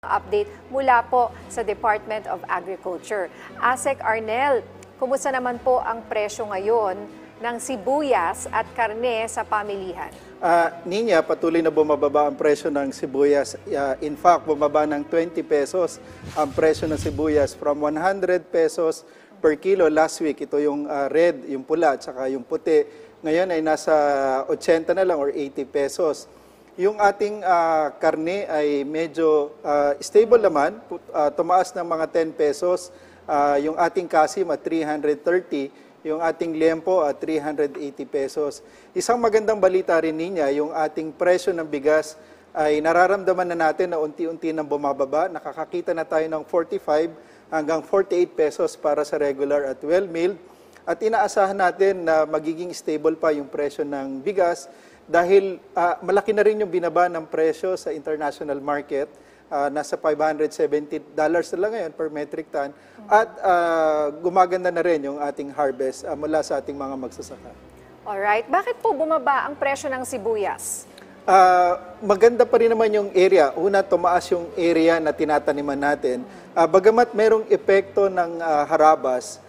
Update mula po sa Department of Agriculture. Asek Arnel, kumusta naman po ang presyo ngayon ng sibuyas at karne sa pamilihan? Ninya, patuloy na bumababa ang presyo ng sibuyas. In fact, bumaba ng 20 pesos ang presyo ng sibuyas from 100 pesos per kilo last week. Ito yung red, yung pula, at saka yung puti. Ngayon ay nasa 80 na lang or 80 pesos. Yung ating karne ay medyo stable naman, tumaas ng mga 10 pesos. Yung ating kasim at 330, yung ating liempo at 380 pesos. Isang magandang balita rin niya, yung ating presyo ng bigas ay nararamdaman na natin na unti-unti nang bumababa. Nakakakita na tayo ng 45 hanggang 48 pesos para sa regular at well-milled. At inaasahan natin na magiging stable pa yung presyo ng bigas dahil malaki na rin yung binaba ng presyo sa international market. Nasa $570 na lang ngayon per metric ton. At gumaganda na rin yung ating harvest mula sa ating mga magsasaka. Alright. Bakit po bumaba ang presyo ng sibuyas? Maganda pa rin naman yung area. Una, tumaas yung area na tinataniman natin. Bagamat merong epekto ng harabas,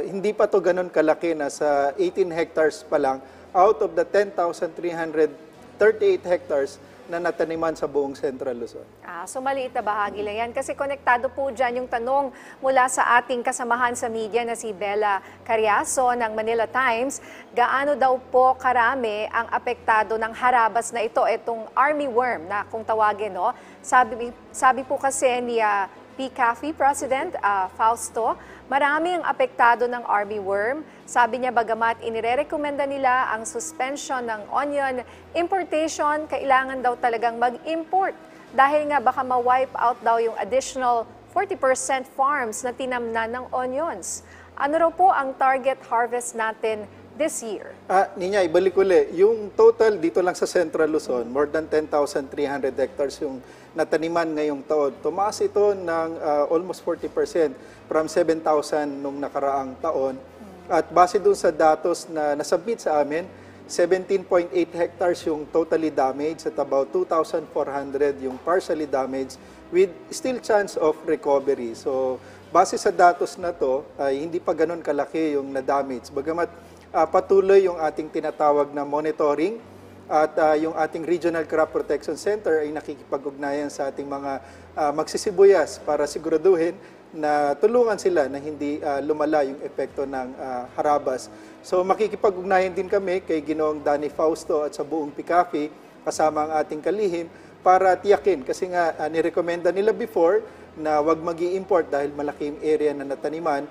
hindi pa to ganun kalaki, na sa 18 hectares pa lang out of the 10,338 hectares na nataniman sa buong Central Luzon. So maliit na bahagi lang yan. Kasi konektado po dyan yung tanong mula sa ating kasamahan sa media na si Bella Cariaso ng Manila Times. Gaano daw po karami ang apektado ng harabas na ito, itong armyworm na kung tawagin, no? Sabi po kasi ni PCAFI President Fausto, marami ang apektado ng armyworm. Sabi niya, bagamat inirekomenda nila ang suspension ng onion importation, kailangan daw talagang mag-import dahil nga baka ma-wipe out daw yung additional 40% farms na tinamnan ng onions. Ano raw po ang target harvest natin this year? Ninya, ibalik uli. Yung total dito lang sa Central Luzon, more than 10,300 hectares yung nataniman ngayong taon. Tumaas ito ng almost 40% from 7,000 nung nakaraang taon. At base dun sa datos na nasubmit sa amin, 17.8 hectares yung totally damaged at about 2,400 yung partially damaged with still chance of recovery. So, base sa datos na to, ay hindi pa ganun kalaki yung na-damage. Bagamat patuloy yung ating tinatawag na monitoring at yung ating Regional Crop Protection Center ay nakikipag-ugnayan sa ating mga magsisibuyas para siguraduhin na tulungan sila na hindi lumala yung epekto ng harabas. So makikipag-ugnayan din kami kay Ginoong Danny Fausto at sa buong PCAFI kasama ang ating kalihim para tiyakin. Kasi nga nirekomenda nila before na wag mag-i-import dahil malaki yung area na nataniman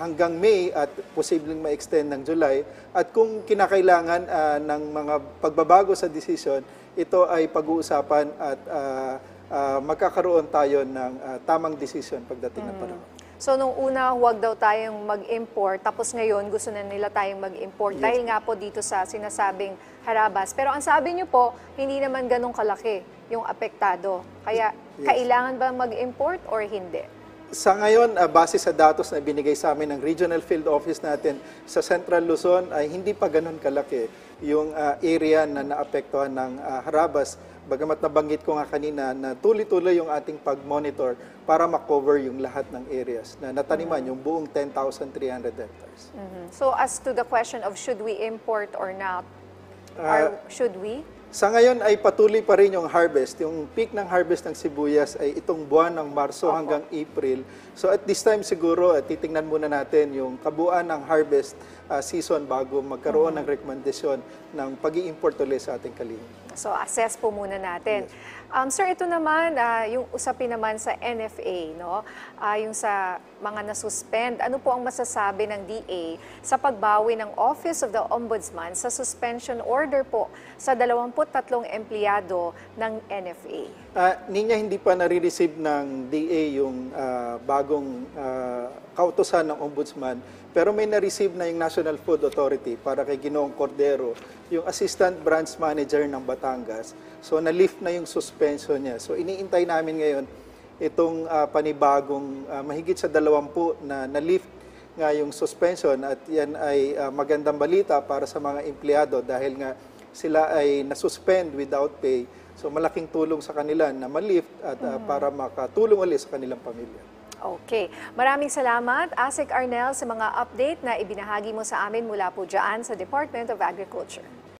hanggang May at posibleng ma-extend ng July. At kung kinakailangan ng mga pagbabago sa desisyon, ito ay pag-uusapan at magkakaroon tayo ng tamang desisyon pagdating ng panahon. So nung una, huwag daw tayong mag-import, tapos ngayon gusto na nila tayong mag-import dahil nga po dito sa sinasabing harabas. Pero ang sabi niyo po, hindi naman ganun kalaki yung apektado. Kaya kailangan ba mag-import or hindi? Sa ngayon, base sa datos na binigay sa amin ng Regional Field Office natin sa Central Luzon, ay hindi pa ganun kalaki yung area na naapektuhan ng harabas. Bagamat nabanggit ko nga kanina na tuloy-tuloy yung ating pag-monitor para makover yung lahat ng areas na nataniman, yung buong 10,300 hectares. So as to the question of should we import or not, or should we? Sa ngayon ay patuloy pa rin yung harvest. Yung peak ng harvest ng sibuyas ay itong buwan ng Marso hanggang April. So at this time siguro, titingnan muna natin yung kabuuan ng harvest season bago magkaroon ng rekomendasyon ng pag-i-import ulit sa ating kalihim. So assess po muna natin. Sir, ito naman, yung usapin naman sa NFA, no? Yung sa mga nasuspend, ano po ang masasabi ng DA sa pagbawi ng Office of the Ombudsman sa suspension order po sa 23 empleyado ng NFA? Ninya, hindi pa nare-receive ng DA yung bagong kautusan ng Ombudsman, pero may na-receive na yung National Food Authority para kay Ginoong Cordero, yung Assistant Branch Manager ng Batangas. So, na-lift na yung suspension niya. So, iniintay namin ngayon itong panibagong mahigit sa 20 na na-lift nga yung suspension at yan ay magandang balita para sa mga empleyado dahil nga sila ay nasuspend without pay. So malaking tulong sa kanila na ma-lift at para makatulong ulit sa kanilang pamilya. Okay. Maraming salamat, Asek Arnel, sa mga update na ibinahagi mo sa amin mula po dyan sa Department of Agriculture.